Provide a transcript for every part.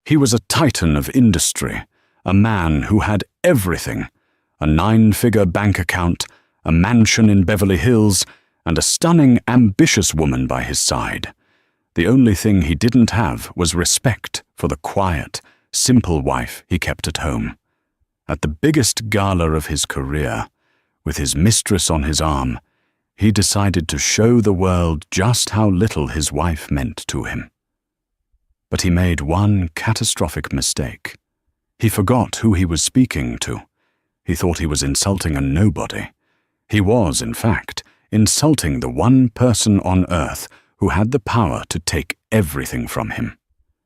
He was a titan of industry, a man who had everything: a 9-figure bank account, a mansion in Beverly Hills, and a stunning, ambitious woman by his side. The only thing he didn't have was respect for the quiet, simple wife he kept at home. At the biggest gala of his career, with his mistress on his arm, he decided to show the world just how little his wife meant to him. But he made one catastrophic mistake. He forgot who he was speaking to. He thought he was insulting a nobody. He was, in fact, insulting the one person on earth who had the power to take everything from him.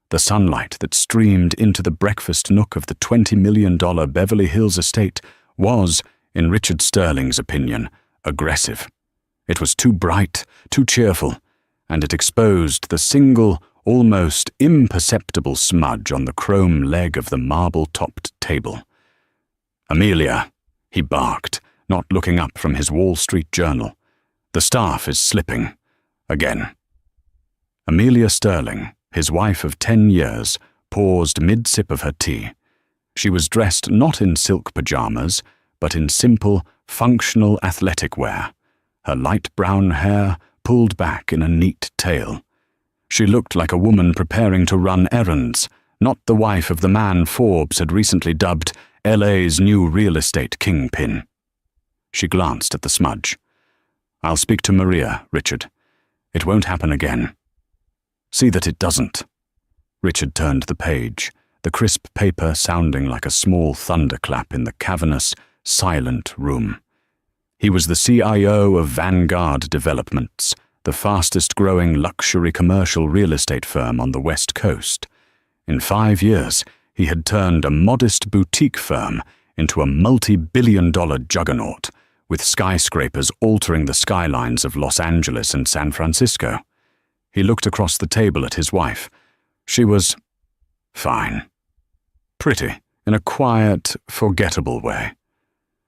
The sunlight that streamed into the breakfast nook of the $20 million Beverly Hills estate was, in Richard Sterling's opinion, aggressive. It was too bright, too cheerful, and it exposed the single, almost imperceptible smudge on the chrome leg of the marble-topped table. "Amelia," he barked, not looking up from his Wall Street Journal. "The staff is slipping. Again." Amelia Sterling, his wife of 10 years, paused mid-sip of her tea. She was dressed not in silk pajamas, but in simple, functional athletic wear, her light brown hair pulled back in a neat tail. She looked like a woman preparing to run errands, not the wife of the man Forbes had recently dubbed LA's new real estate kingpin. She glanced at the smudge. "I'll speak to Maria, Richard. It won't happen again. See that it doesn't." Richard turned the page, the crisp paper sounding like a small thunderclap in the cavernous, silent room. He was the CIO of Vanguard Developments, the fastest-growing luxury commercial real estate firm on the West Coast. In 5 years, he had turned a modest boutique firm into a multi-billion-dollar juggernaut, with skyscrapers altering the skylines of Los Angeles and San Francisco. He looked across the table at his wife. She was fine. Pretty, in a quiet, forgettable way.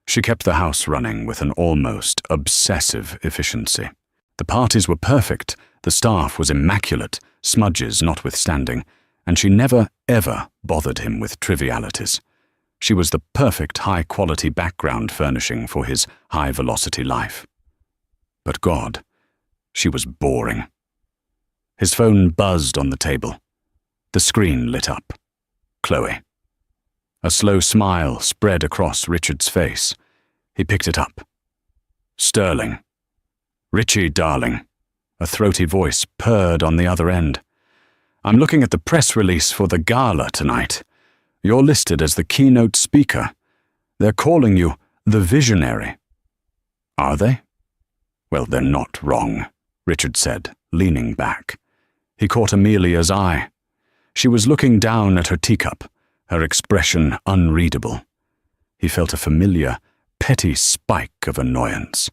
She kept the house running with an almost obsessive efficiency. The parties were perfect, the staff was immaculate, smudges notwithstanding, and she never, ever bothered him with trivialities. She was the perfect high-quality background furnishing for his high-velocity life. But God, she was boring. His phone buzzed on the table. The screen lit up. Chloe. A slow smile spread across Richard's face. He picked it up. "Sterling." "Richie, darling." A throaty voice purred on the other end. "I'm looking at the press release for the gala tonight. You're listed as the keynote speaker. They're calling you the Visionary." "Are they?" "Well, they're not wrong," Richard said, leaning back. He caught Amelia's eye. She was looking down at her teacup, her expression unreadable. He felt a familiar, petty spike of annoyance.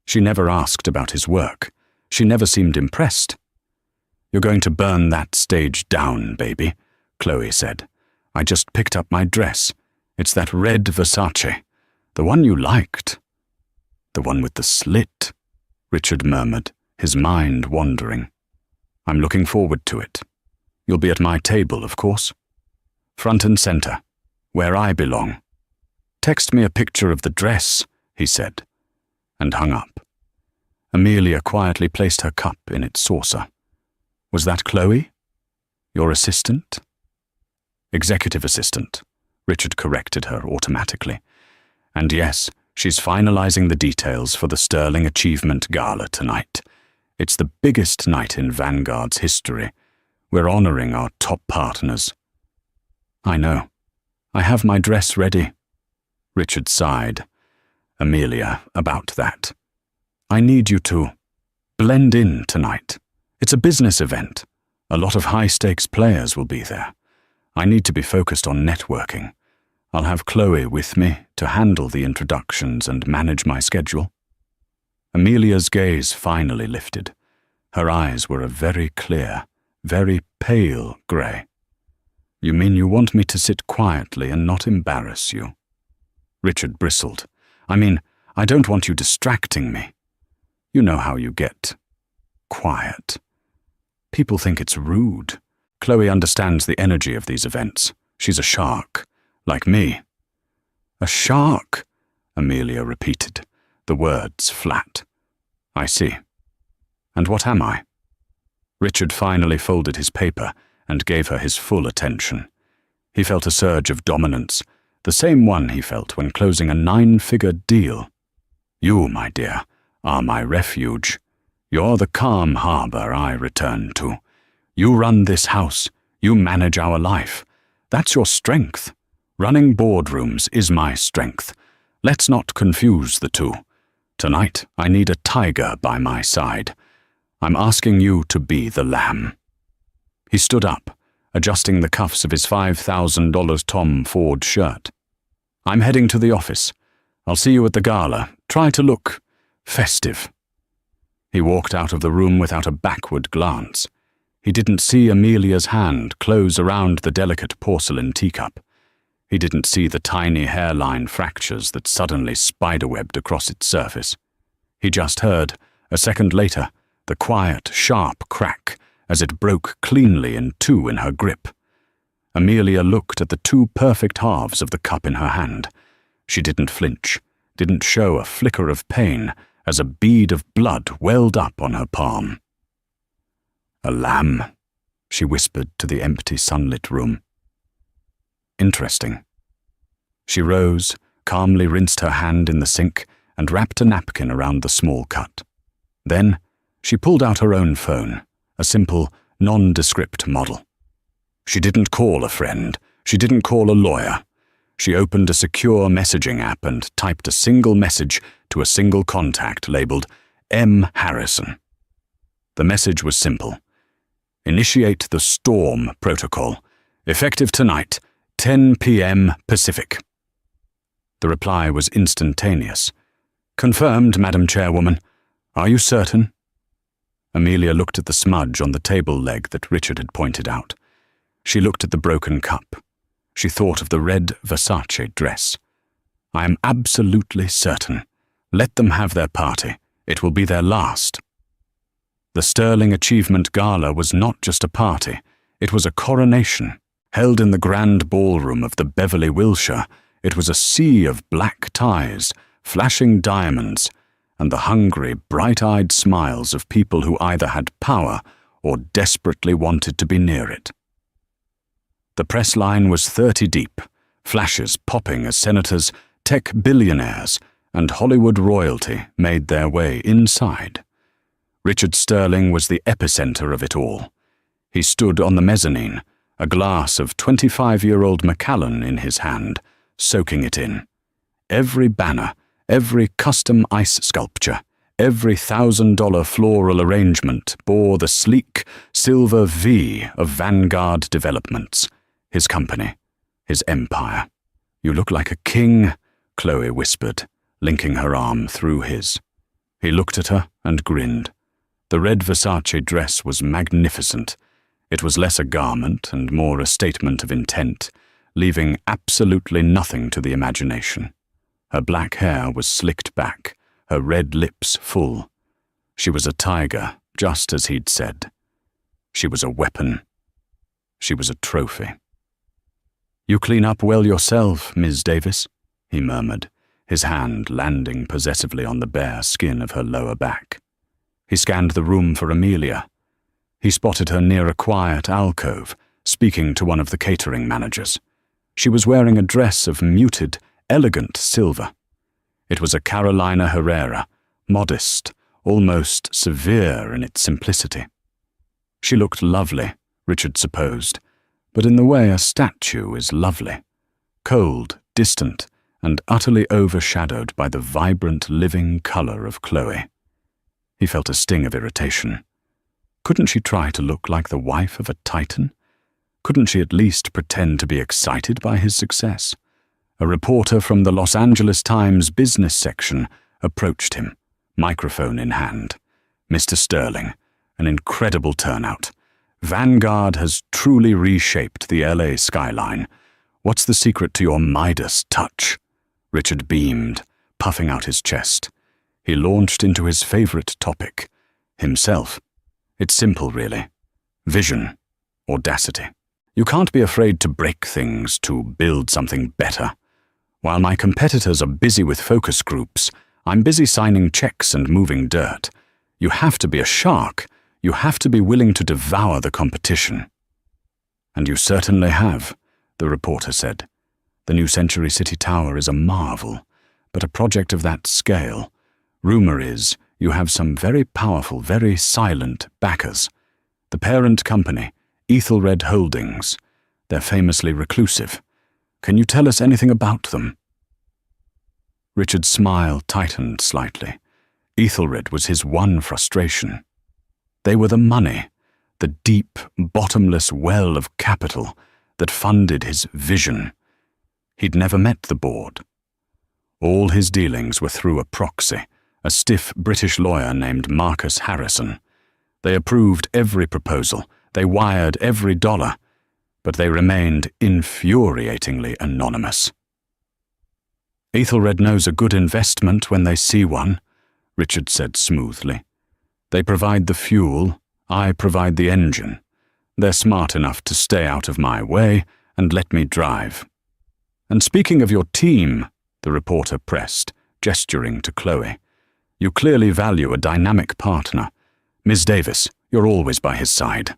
She never asked about his work. She never seemed impressed. "You're going to burn that stage down, baby," Chloe said. "I just picked up my dress. It's that red Versace. The one you liked." "The one with the slit," Richard murmured, his mind wandering. "I'm looking forward to it. You'll be at my table, of course. Front and center, where I belong. Text me a picture of the dress," he said, and hung up. Amelia quietly placed her cup in its saucer. "Was that Chloe? Your assistant?" "Executive assistant," Richard corrected her automatically. "And yes, she's finalizing the details for the Sterling Achievement Gala tonight. It's the biggest night in Vanguard's history. We're honoring our top partners." "I know. I have my dress ready." Richard sighed. "Amelia, about that. I need you to blend in tonight. It's a business event. A lot of high-stakes players will be there. I need to be focused on networking. I'll have Chloe with me to handle the introductions and manage my schedule." Amelia's gaze finally lifted. Her eyes were a very clear, very pale grey. "You mean you want me to sit quietly and not embarrass you?" Richard bristled. "I mean, I don't want you distracting me. You know how you get quiet. People think it's rude. Chloe understands the energy of these events. She's a shark, like me." "A shark?" Amelia repeated, the words flat. "I see. And what am I?" Richard finally folded his paper and gave her his full attention. He felt a surge of dominance, the same one he felt when closing a 9-figure deal. "You, my dear, are my refuge. You're the calm harbor I return to. You run this house. You manage our life. That's your strength. Running boardrooms is my strength. Let's not confuse the two. Tonight, I need a tiger by my side. I'm asking you to be the lamb." He stood up, adjusting the cuffs of his $5,000 Tom Ford shirt. "I'm heading to the office. I'll see you at the gala. Try to look festive." He walked out of the room without a backward glance. He didn't see Amelia's hand close around the delicate porcelain teacup. He didn't see the tiny hairline fractures that suddenly spiderwebbed across its surface. He just heard, a second later, the quiet, sharp crack as it broke cleanly in two in her grip. Amelia looked at the two perfect halves of the cup in her hand. She didn't flinch, didn't show a flicker of pain as a bead of blood welled up on her palm. "A lamb," she whispered to the empty sunlit room. "Interesting." She rose, calmly rinsed her hand in the sink, and wrapped a napkin around the small cut. Then, she pulled out her own phone, a simple, nondescript model. She didn't call a friend. She didn't call a lawyer. She opened a secure messaging app and typed a single message to a single contact labeled M. Harrison. The message was simple. "Initiate the Storm Protocol. Effective tonight, 10 p.m. Pacific." The reply was instantaneous. "Confirmed, Madam Chairwoman. Are you certain?" Amelia looked at the smudge on the table leg that Richard had pointed out. She looked at the broken cup. She thought of the red Versace dress. "I am absolutely certain. Let them have their party. It will be their last." The Sterling Achievement Gala was not just a party. It was a coronation. Held in the grand ballroom of the Beverly Wilshire, it was a sea of black ties, flashing diamonds, and the hungry, bright-eyed smiles of people who either had power or desperately wanted to be near it. The press line was 30 deep, flashes popping as senators, tech billionaires, and Hollywood royalty made their way inside. Richard Sterling was the epicenter of it all. He stood on the mezzanine, a glass of 25-year-old Macallan in his hand, soaking it in. Every banner, every custom ice sculpture, every $1,000 floral arrangement bore the sleek, silver V of Vanguard Developments, his company, his empire. "You look like a king," Chloe whispered, linking her arm through his. He looked at her and grinned. The red Versace dress was magnificent. It was less a garment and more a statement of intent, leaving absolutely nothing to the imagination. Her black hair was slicked back, her red lips full. She was a tiger, just as he'd said. She was a weapon. She was a trophy. "You clean up well yourself, Ms. Davis," he murmured, his hand landing possessively on the bare skin of her lower back. He scanned the room for Amelia. He spotted her near a quiet alcove, speaking to one of the catering managers. She was wearing a dress of muted, elegant silver. It was a Carolina Herrera, modest, almost severe in its simplicity. She looked lovely, Richard supposed, but in the way a statue is lovely, cold, distant, and utterly overshadowed by the vibrant, living color of Chloe. He felt a sting of irritation. Couldn't she try to look like the wife of a titan? Couldn't she at least pretend to be excited by his success? A reporter from the Los Angeles Times business section approached him, microphone in hand. "Mr. Sterling, an incredible turnout. Vanguard has truly reshaped the LA skyline. What's the secret to your Midas touch?" Richard beamed, puffing out his chest. He launched into his favorite topic, himself. It's simple, really. Vision. audacity. You can't be afraid to break things to build something better. While my competitors are busy with focus groups, I'm busy signing checks and moving dirt. You have to be a shark. You have to be willing to devour the competition. And you certainly have, the reporter said. The new Century City Tower is a marvel, but a project of that scale. Rumor is you have some very powerful, very silent backers. The parent company, Ethelred Holdings. They're famously reclusive. Can you tell us anything about them? Richard's smile tightened slightly. Ethelred was his one frustration. They were the money, the deep, bottomless well of capital that funded his vision. He'd never met the board. All his dealings were through a proxy, a stiff British lawyer named Marcus Harrison. They approved every proposal, they wired every dollar, but they remained infuriatingly anonymous. Ethelred knows a good investment when they see one, Richard said smoothly. They provide the fuel, I provide the engine. They're smart enough to stay out of my way and let me drive. And speaking of your team, the reporter pressed, gesturing to Chloe, you clearly value a dynamic partner. Ms. Davis, you're always by his side.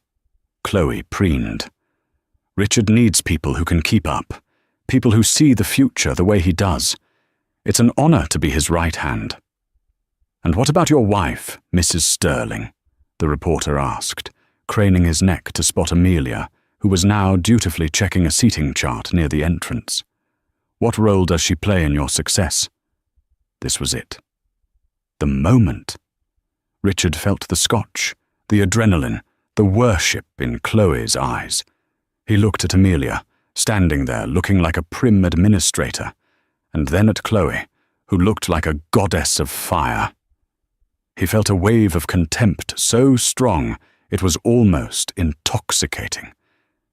Chloe preened. Richard needs people who can keep up, people who see the future the way he does. It's an honor to be his right hand. And what about your wife, Mrs. Sterling? The reporter asked, craning his neck to spot Amelia, who was now dutifully checking a seating chart near the entrance. What role does she play in your success? This was it. The moment. Richard felt the scotch, the adrenaline, the worship in Chloe's eyes. He looked at Amelia, standing there looking like a prim administrator, and then at Chloe, who looked like a goddess of fire. He felt a wave of contempt so strong it was almost intoxicating.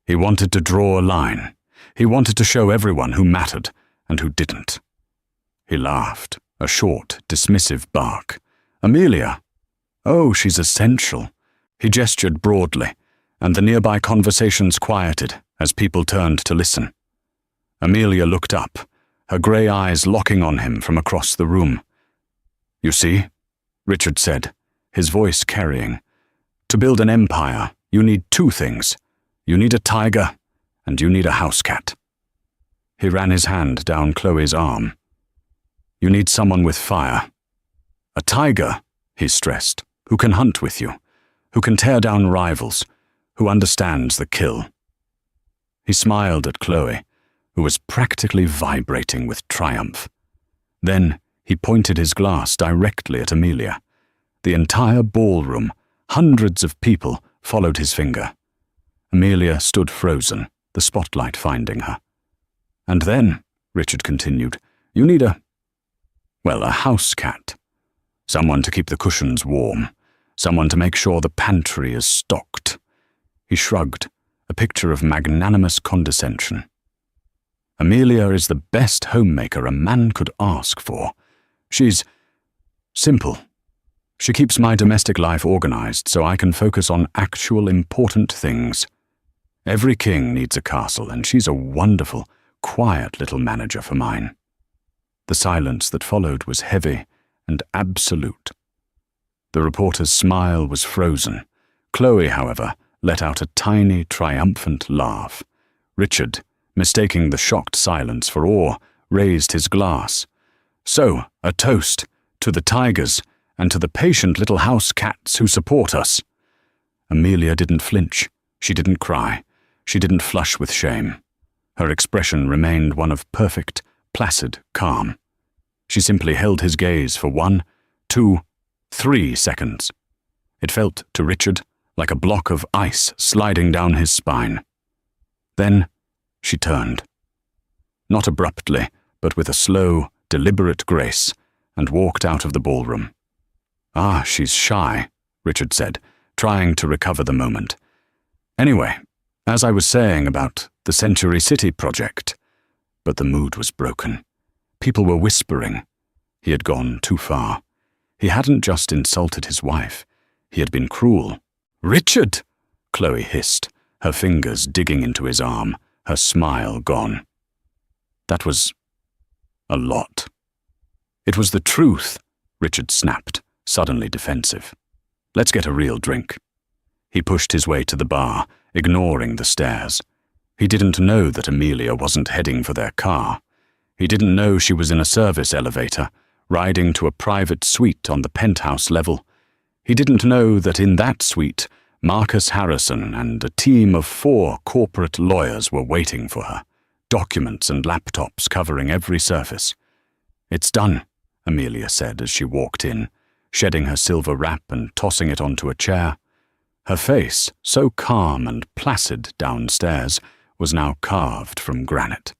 He wanted to draw a line. He wanted to show everyone who mattered and who didn't. He laughed, a short, dismissive bark. Amelia? Oh, she's essential. He gestured broadly, and the nearby conversations quieted as people turned to listen. Amelia looked up, her grey eyes locking on him from across the room. You see, Richard said, his voice carrying. To build an empire, you need two things. You need a tiger, and you need a house cat. He ran his hand down Chloe's arm. You need someone with fire. A tiger, he stressed, who can hunt with you, who can tear down rivals, who understands the kill. He smiled at Chloe, who was practically vibrating with triumph. Then he pointed his glass directly at Amelia. The entire ballroom, hundreds of people, followed his finger. Amelia stood frozen, the spotlight finding her. And then, Richard continued, you need a house cat. Someone to keep the cushions warm. Someone to make sure the pantry is stocked. He shrugged, a picture of magnanimous condescension. Amelia is the best homemaker a man could ask for. She's simple. She keeps my domestic life organized so I can focus on actual important things. Every king needs a castle, and she's a wonderful, quiet little manager for mine. The silence that followed was heavy and absolute. The reporter's smile was frozen. Chloe, however, let out a tiny, triumphant laugh. Richard, mistaking the shocked silence for awe, raised his glass. So, a toast to the tigers and to the patient little house cats who support us. Amelia didn't flinch. She didn't cry. She didn't flush with shame. Her expression remained one of perfect, placid calm. She simply held his gaze for 1, 2, 3 seconds. It felt, to Richard, like a block of ice sliding down his spine. Then she turned. Not abruptly, but with a slow, deliberate grace, and walked out of the ballroom. Ah, she's shy, Richard said, trying to recover the moment. Anyway, as I was saying about the Century City project. But the mood was broken. People were whispering. He had gone too far. He hadn't just insulted his wife. He had been cruel. Richard! Chloe hissed, her fingers digging into his arm, her smile gone. That was a lot. It was the truth, Richard snapped, suddenly defensive. Let's get a real drink. He pushed his way to the bar, ignoring the stares. He didn't know that Amelia wasn't heading for their car. He didn't know she was in a service elevator, riding to a private suite on the penthouse level. He didn't know that in that suite, Marcus Harrison and a team of 4 corporate lawyers were waiting for her, documents and laptops covering every surface. "It's done," Amelia said as she walked in, shedding her silver wrap and tossing it onto a chair. Her face, so calm and placid downstairs, was now carved from granite.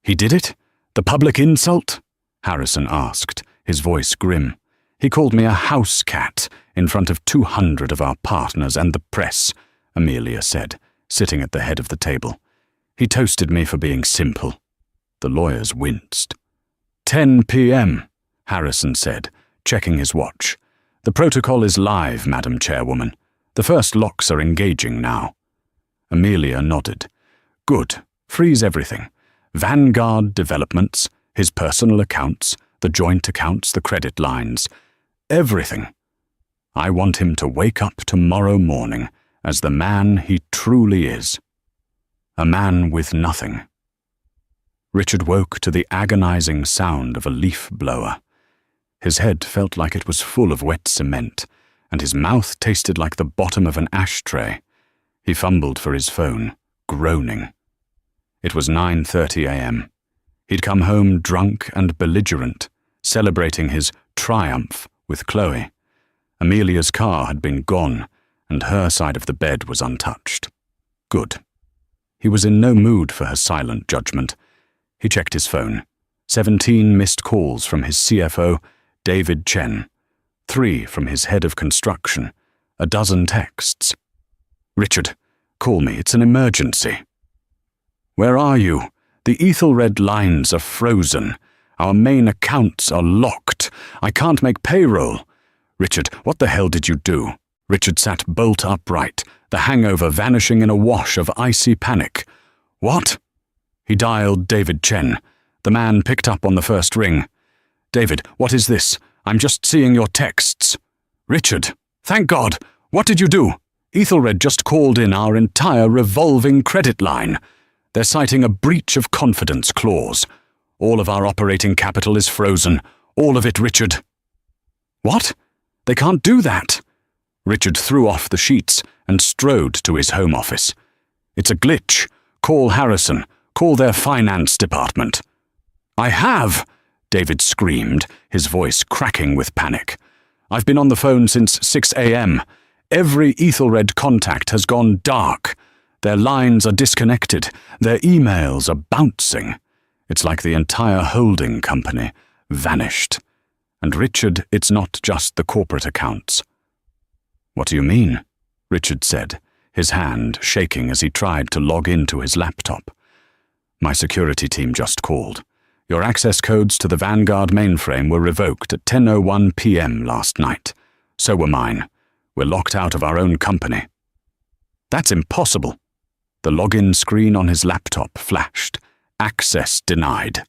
"He did it? The public insult?" Harrison asked, his voice grim. "He called me a house cat in front of 200 of our partners and the press," Amelia said, sitting at the head of the table. "He toasted me for being simple." The lawyers winced. 10 p.m., Harrison said, checking his watch. "The protocol is live, Madam Chairwoman. The first locks are engaging now." Amelia nodded. "Good. Freeze everything. Vanguard developments, his personal accounts, the joint accounts, the credit lines. Everything. I want him to wake up tomorrow morning as the man he truly is. A man with nothing." Richard woke to the agonizing sound of a leaf blower. His head felt like it was full of wet cement, and his mouth tasted like the bottom of an ashtray. He fumbled for his phone, groaning. It was 9:30 a.m. He'd come home drunk and belligerent, celebrating his triumph with Chloe. Amelia's car had been gone, and her side of the bed was untouched. Good. He was in no mood for her silent judgment. He checked his phone. 17 missed calls from his CFO, David Chen. 3 from his head of construction. A dozen texts. "Richard, call me. It's an emergency." "Where are you? The Ethelred lines are frozen. Our main accounts are locked. I can't make payroll." "Richard, what the hell did you do?" Richard sat bolt upright, the hangover vanishing in a wash of icy panic. "What?" He dialed David Chen. The man picked up on the first ring. "David, what is this? I'm just seeing your texts." "Richard, thank God. What did you do?" "Ethelred just called in our entire revolving credit line. They're citing a breach of confidence clause. All of our operating capital is frozen. All of it, Richard." "What? They can't do that." Richard threw off the sheets and strode to his home office. "It's a glitch. Call Harrison. Call their finance department." "I have," David screamed, his voice cracking with panic. "I've been on the phone since 6 a.m. Every Ethelred contact has gone dark. Their lines are disconnected. Their emails are bouncing. It's like the entire holding company vanished. And Richard, it's not just the corporate accounts." "What do you mean?" Richard said, his hand shaking as he tried to log into his laptop. "My security team just called. Your access codes to the Vanguard mainframe were revoked at 10:01 p.m. last night. So were mine. We're locked out of our own company." "That's impossible." The login screen on his laptop flashed. Access denied.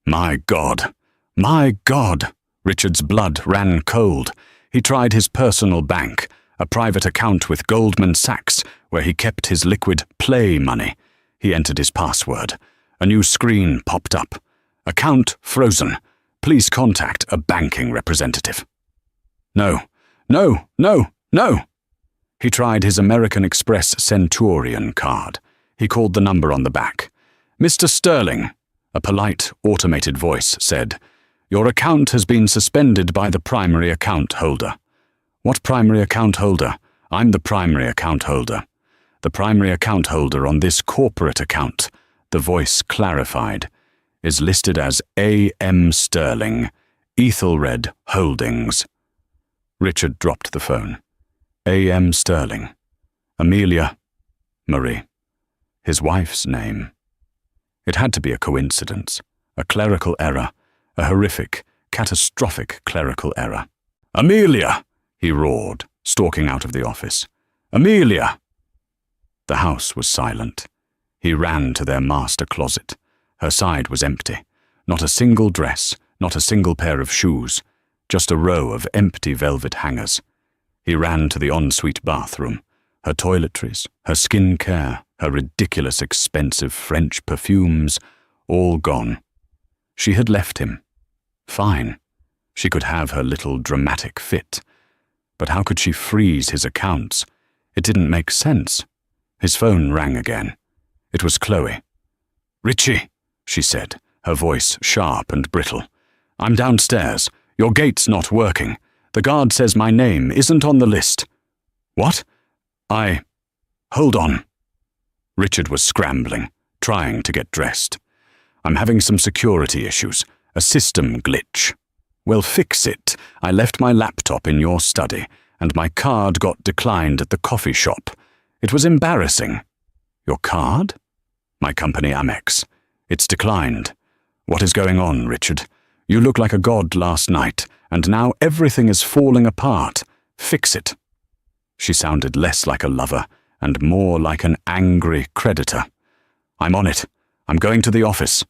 My God. My God. Richard's blood ran cold. He tried his personal bank, a private account with Goldman Sachs, where he kept his liquid play money. He entered his password. A new screen popped up. "Account frozen. Please contact a banking representative." No. He tried his American Express Centurion card. He called the number on the back. "Mr. Sterling," a polite, automated voice said, "your account has been suspended by the primary account holder." "What primary account holder?" "I'm the primary account holder." "The primary account holder on this corporate account," the voice clarified, "is listed as A.M. Sterling, Ethelred Holdings." Richard dropped the phone. A.M. Sterling. Amelia. Marie. His wife's name. It had to be a coincidence, a clerical error, a horrific, catastrophic clerical error. "Amelia!" he roared, stalking out of the office. "Amelia!" The house was silent. He ran to their master closet. Her side was empty. Not a single dress, not a single pair of shoes, just a row of empty velvet hangers. He ran to the ensuite bathroom. Her toiletries, her skin care, her ridiculous expensive French perfumes, all gone. She had left him. Fine. She could have her little dramatic fit. But how could she freeze his accounts? It didn't make sense. His phone rang again. It was Chloe. "Richie," she said, her voice sharp and brittle. "I'm downstairs. Your gate's not working. The guard says my name isn't on the list." "What?" Hold on." Richard was scrambling, trying to get dressed. "I'm having some security issues. A system glitch." "Well, fix it. I left my laptop in your study, and my card got declined at the coffee shop. It was embarrassing." "Your card?" "My company Amex. It's declined." "What is going on, Richard? You look like a god last night, and now everything is falling apart. Fix it." She sounded less like a lover and more like an angry creditor. "I'm on it. I'm going to the office."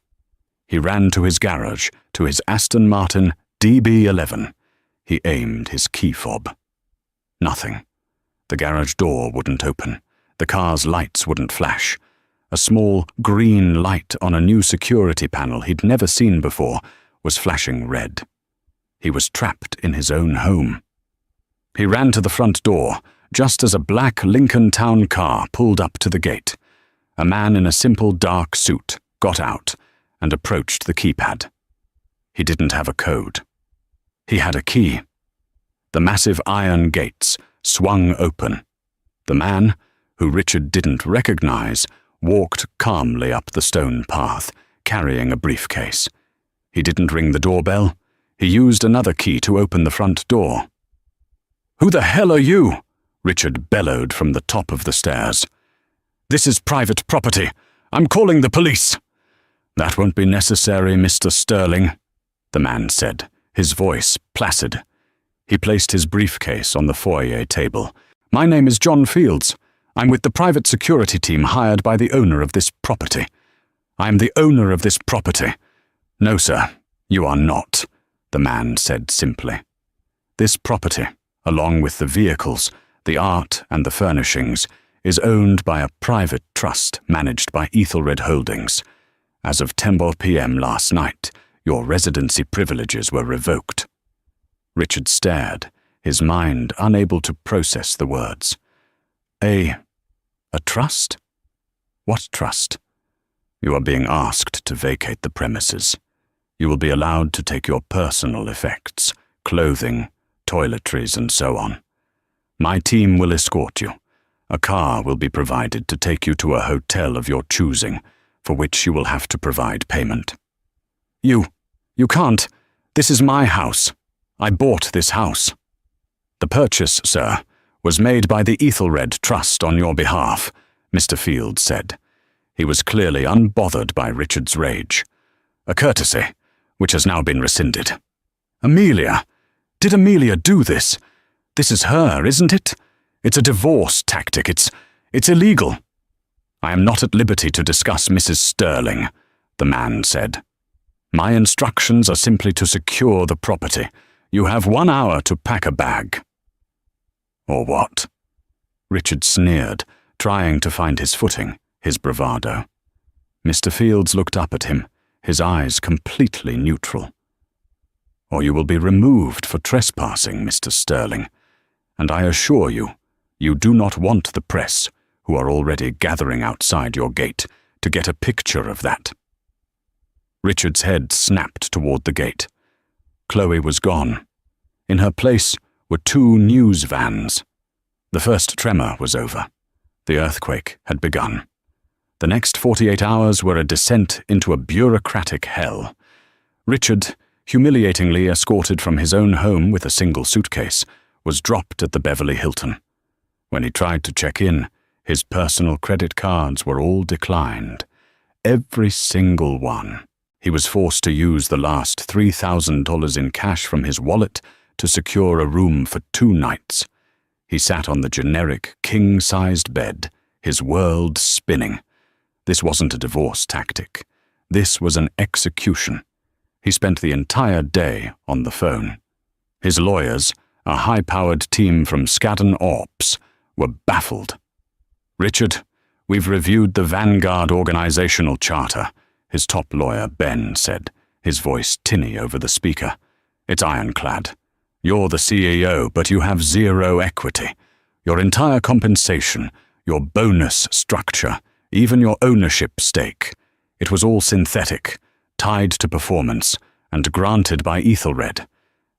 He ran to his garage, to his Aston Martin DB11. He aimed his key fob. Nothing. The garage door wouldn't open. The car's lights wouldn't flash. A small green light on a new security panel he'd never seen before was flashing red. He was trapped in his own home. He ran to the front door, just as a black Lincoln Town car pulled up to the gate. A man in a simple dark suit got out and approached the keypad. He didn't have a code. He had a key. The massive iron gates swung open. The man, who Richard didn't recognize, walked calmly up the stone path, carrying a briefcase. He didn't ring the doorbell. He used another key to open the front door. "Who the hell are you?" Richard bellowed from the top of the stairs. "This is private property. I'm calling the police." "That won't be necessary, Mr. Sterling," the man said, his voice placid. He placed his briefcase on the foyer table. "My name is John Fields. I'm with the private security team hired by the owner of this property." "I am the owner of this property." "No, sir, you are not," the man said simply. "This property, along with the vehicles, the art and the furnishings, is owned by a private trust managed by Ethelred Holdings. As of 10 p.m. last night, your residency privileges were revoked." Richard stared, his mind unable to process the words. A trust? What trust?" "You are being asked to vacate the premises. You will be allowed to take your personal effects, clothing, toiletries, and so on. My team will escort you. A car will be provided to take you to a hotel of your choosing, for which you will have to provide payment." You can't. This is my house. I bought this house." "The purchase, sir, was made by the Ethelred Trust on your behalf," Mr. Fields said. He was clearly unbothered by Richard's rage. "A courtesy, which has now been rescinded." "Amelia? Did Amelia do this? This is her, isn't it? It's a divorce tactic. It's illegal." "I am not at liberty to discuss Mrs. Sterling," the man said. "My instructions are simply to secure the property. You have 1 hour to pack a bag." "Or what?" Richard sneered, trying to find his footing, his bravado. Mr. Fields looked up at him, his eyes completely neutral. "Or you will be removed for trespassing, Mr. Sterling. And I assure you, you do not want the press, who are already gathering outside your gate, to get a picture of that." Richard's head snapped toward the gate. Chloe was gone. In her place were 2 news vans. The first tremor was over. The earthquake had begun. The next 48 hours were a descent into a bureaucratic hell. Richard, humiliatingly escorted from his own home with a single suitcase, was dropped at the Beverly Hilton. When he tried to check in, his personal credit cards were all declined. Every single one. He was forced to use the last $3,000 in cash from his wallet to secure a room for 2 nights. He sat on the generic king-sized bed, his world spinning. This wasn't a divorce tactic. This was an execution. He spent the entire day on the phone. His lawyers, a high-powered team from Skadden Ops, were baffled. "Richard, we've reviewed the Vanguard organizational charter," his top lawyer, Ben, said, his voice tinny over the speaker. "It's ironclad. You're the CEO, but you have zero equity. Your entire compensation, your bonus structure, even your ownership stake, it was all synthetic, tied to performance, and granted by Ethelred.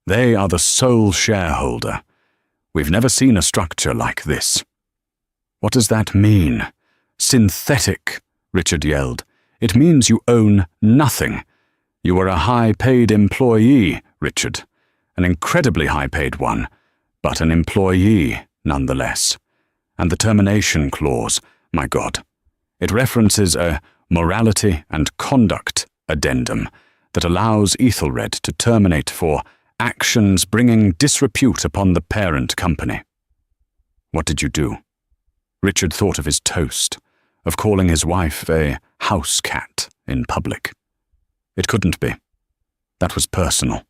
They are the sole shareholder. We've never seen a structure like this." "What does that mean?" "Synthetic," Richard yelled. "It means you own nothing. You were a high-paid employee, Richard. An incredibly high-paid one, but an employee nonetheless. And the termination clause, my God. It references a morality and conduct addendum that allows Ethelred to terminate for actions bringing disrepute upon the parent company." "What did you do?" Richard thought of his toast, of calling his wife a house cat in public. It couldn't be. That was personal.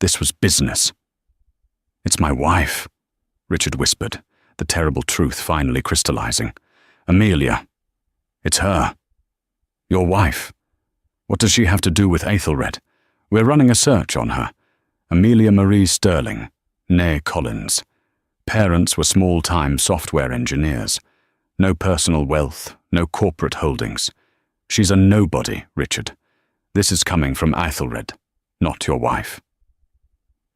This was business. "It's my wife," Richard whispered, the terrible truth finally crystallizing. "Amelia. It's her. Your wife. What does she have to do with Ethelred? We're running a search on her. Amelia Marie Sterling, née Collins. Parents were small-time software engineers. No personal wealth, no corporate holdings. She's a nobody, Richard. This is coming from Ethelred, not your wife."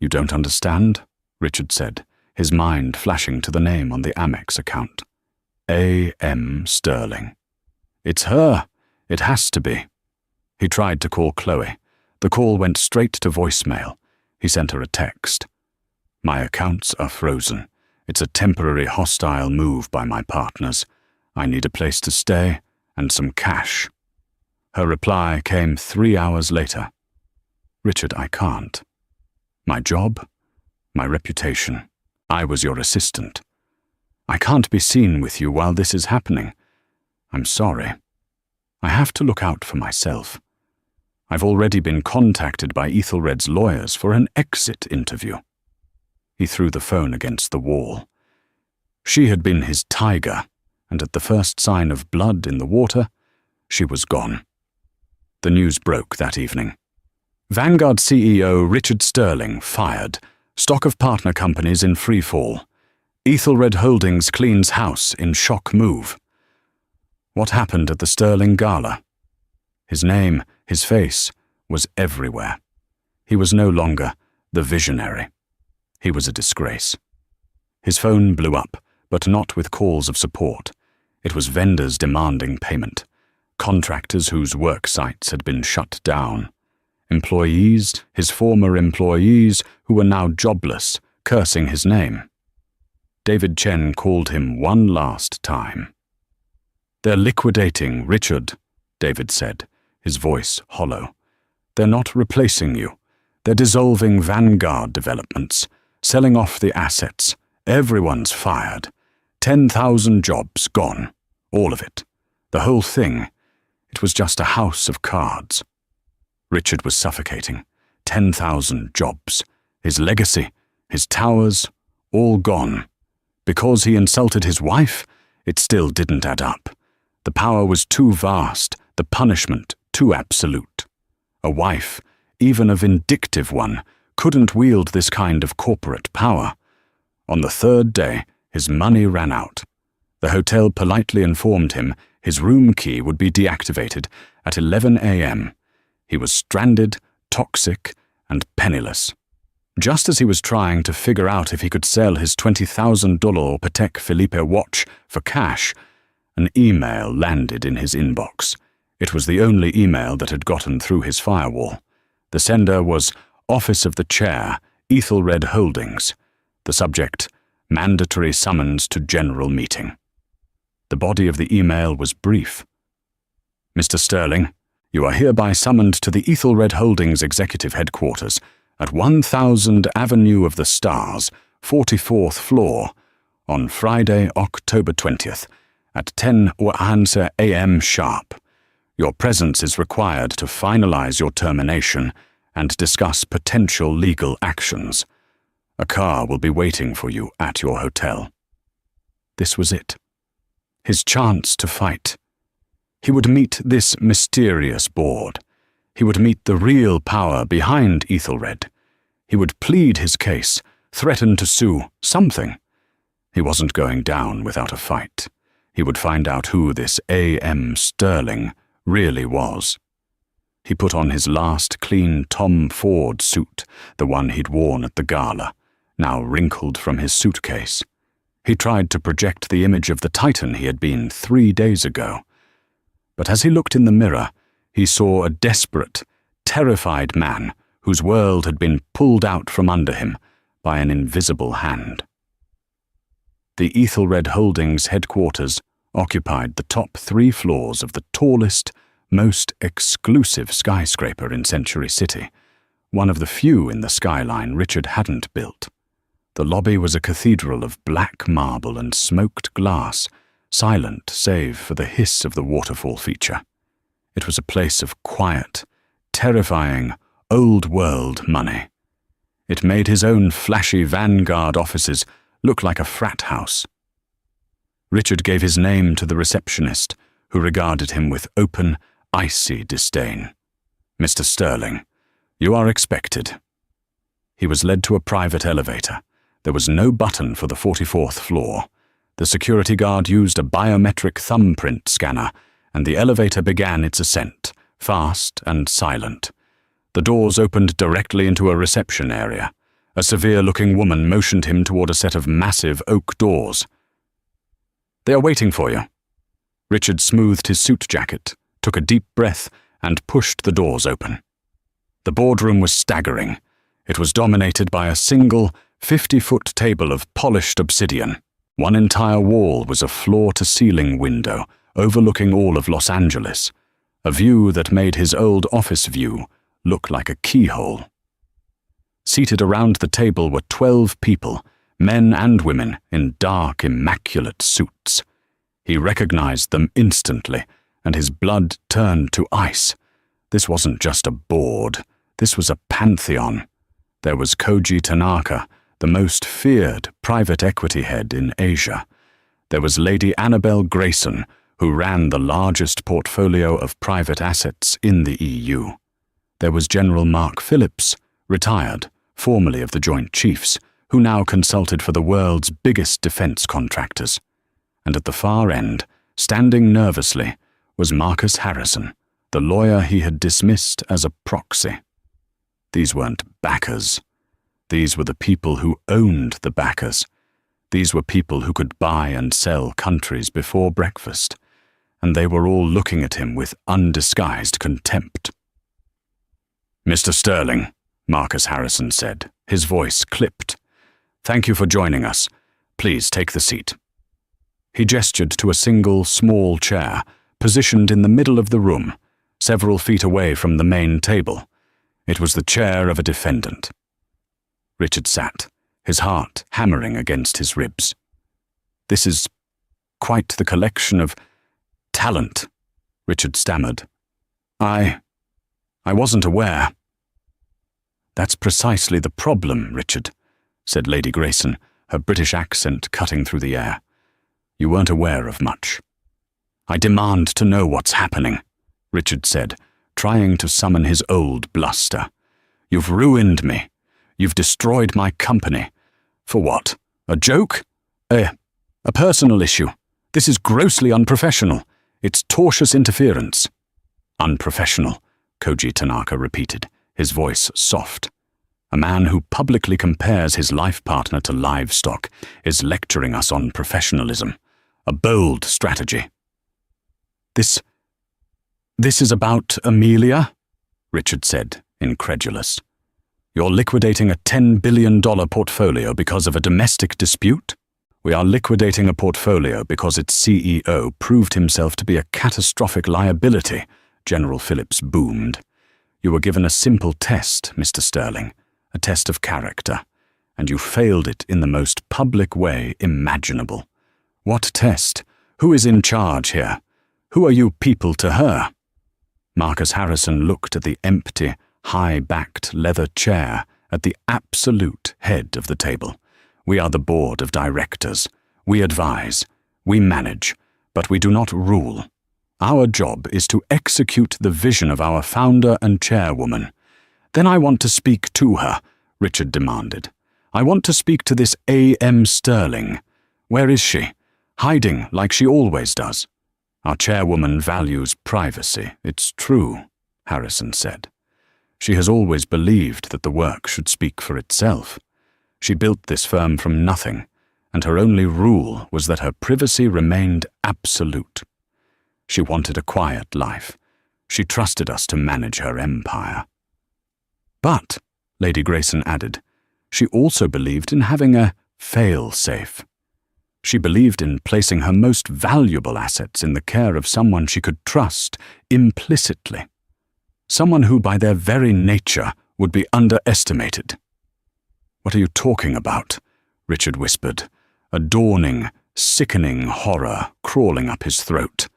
"You don't understand?" Richard said, his mind flashing to the name on the Amex account. A.M. Sterling. "It's her. It has to be." He tried to call Chloe. The call went straight to voicemail. He sent her a text. "My accounts are frozen. It's a temporary hostile move by my partners. I need a place to stay and some cash." Her reply came 3 hours later. "Richard, I can't. My job, my reputation. I was your assistant. I can't be seen with you while this is happening. I'm sorry. I have to look out for myself. I've already been contacted by Ethelred's lawyers for an exit interview." He threw the phone against the wall. She had been his tiger, and at the first sign of blood in the water, she was gone. The news broke that evening. Vanguard CEO Richard Sterling fired. Stock of partner companies in free fall. Ethelred Holdings cleans house in shock move. What happened at the Sterling Gala? His name, his face, was everywhere. He was no longer the visionary. He was a disgrace. His phone blew up, but not with calls of support. It was vendors demanding payment, contractors whose work sites had been shut down, employees, his former employees, who were now jobless, cursing his name. David Chen called him one last time. "They're liquidating Richard," David said, his voice hollow. "They're not replacing you. They're dissolving Vanguard developments, selling off the assets. Everyone's fired. 10,000 jobs gone. All of it. The whole thing. It was just a house of cards." Richard was suffocating. 10,000 jobs. His legacy, his towers, all gone. Because he insulted his wife, it still didn't add up. The power was too vast, the punishment too absolute. A wife, even a vindictive one, couldn't wield this kind of corporate power. On the third day, his money ran out. The hotel politely informed him his room key would be deactivated at 11 a.m. He was stranded, toxic, and penniless. Just as he was trying to figure out if he could sell his $20,000 Patek Philippe watch for cash, an email landed in his inbox. It was the only email that had gotten through his firewall. The sender was Office of the Chair, Ethelred Holdings. The subject, Mandatory Summons to General Meeting. The body of the email was brief. "Mr. Sterling, you are hereby summoned to the Ethelred Holdings Executive Headquarters at 1000 Avenue of the Stars, 44th floor, on Friday, October 20th, at 10 a.m. sharp. Your presence is required to finalize your termination and discuss potential legal actions. A car will be waiting for you at your hotel." This was it. His chance to fight. He would meet this mysterious board. He would meet the real power behind Ethelred. He would plead his case, threaten to sue, something. He wasn't going down without a fight. He would find out who this A.M. Sterling really was. He put on his last clean Tom Ford suit, the one he'd worn at the gala, now wrinkled from his suitcase. He tried to project the image of the Titan he had been 3 days ago. But as he looked in the mirror, he saw a desperate, terrified man whose world had been pulled out from under him by an invisible hand. The Ethelred Holdings headquarters occupied the top 3 floors of the tallest, most exclusive skyscraper in Century City, one of the few in the skyline Richard hadn't built. The lobby was a cathedral of black marble and smoked glass, silent save for the hiss of the waterfall feature. It was a place of quiet, terrifying, old-world money. It made his own flashy Vanguard offices look like a frat house. Richard gave his name to the receptionist, who regarded him with open, icy disdain. "Mr. Sterling, you are expected." He was led to a private elevator. There was no button for the 44th floor. The security guard used a biometric thumbprint scanner, and the elevator began its ascent, fast and silent. The doors opened directly into a reception area. A severe-looking woman motioned him toward a set of massive oak doors. "They are waiting for you." Richard smoothed his suit jacket, took a deep breath, and pushed the doors open. The boardroom was staggering. It was dominated by a single, 50-foot table of polished obsidian. One entire wall was a floor-to-ceiling window overlooking all of Los Angeles, a view that made his old office view look like a keyhole. Seated around the table were 12 people, men and women in dark, immaculate suits. He recognized them instantly, and his blood turned to ice. This wasn't just a board. This was a pantheon. There was Koji Tanaka, the most feared private equity head in Asia. There was Lady Annabel Grayson, who ran the largest portfolio of private assets in the EU. There was General Mark Phillips, retired, formerly of the Joint Chiefs, who now consulted for the world's biggest defense contractors. And at the far end, standing nervously, was Marcus Harrison, the lawyer he had dismissed as a proxy. These weren't backers. These were the people who owned the backers. These were people who could buy and sell countries before breakfast, and they were all looking at him with undisguised contempt. "Mr. Sterling," Marcus Harrison said, his voice clipped. "Thank you for joining us. Please take the seat." He gestured to a single, small chair, positioned in the middle of the room, several feet away from the main table. It was the chair of a defendant. Richard sat, his heart hammering against his ribs. "This is quite the collection of talent," Richard stammered. I wasn't aware." "That's precisely the problem, Richard," said Lady Grayson, her British accent cutting through the air. "You weren't aware of much." "I demand to know what's happening," Richard said, trying to summon his old bluster. "You've ruined me. You've destroyed my company. For what? A joke? A personal issue. This is grossly unprofessional. It's tortious interference." "Unprofessional," Koji Tanaka repeated, his voice soft. "A man who publicly compares his life partner to livestock is lecturing us on professionalism. A bold strategy." This is about Amelia?" Richard said, incredulous. "You're liquidating a $10 billion portfolio because of a domestic dispute?" "We are liquidating a portfolio because its CEO proved himself to be a catastrophic liability," General Phillips boomed. "You were given a simple test, Mr. Sterling, a test of character, and you failed it in the most public way imaginable." "What test? Who is in charge here? Who are you people to her?" Marcus Harrison looked at the empty, high-backed leather chair at the absolute head of the table. "We are the board of directors. We advise. We manage. But we do not rule. Our job is to execute the vision of our founder and chairwoman." "Then I want to speak to her," Richard demanded. "I want to speak to this A.M. Sterling. Where is she? Hiding like she always does." "Our chairwoman values privacy, it's true," Harrison said. "She has always believed that the work should speak for itself. She built this firm from nothing, and her only rule was that her privacy remained absolute. She wanted a quiet life. She trusted us to manage her empire." "But," Lady Grayson added, "she also believed in having a fail-safe. She believed in placing her most valuable assets in the care of someone she could trust implicitly. Someone who, by their very nature, would be underestimated." "What are you talking about?" Richard whispered, a dawning, sickening horror crawling up his throat.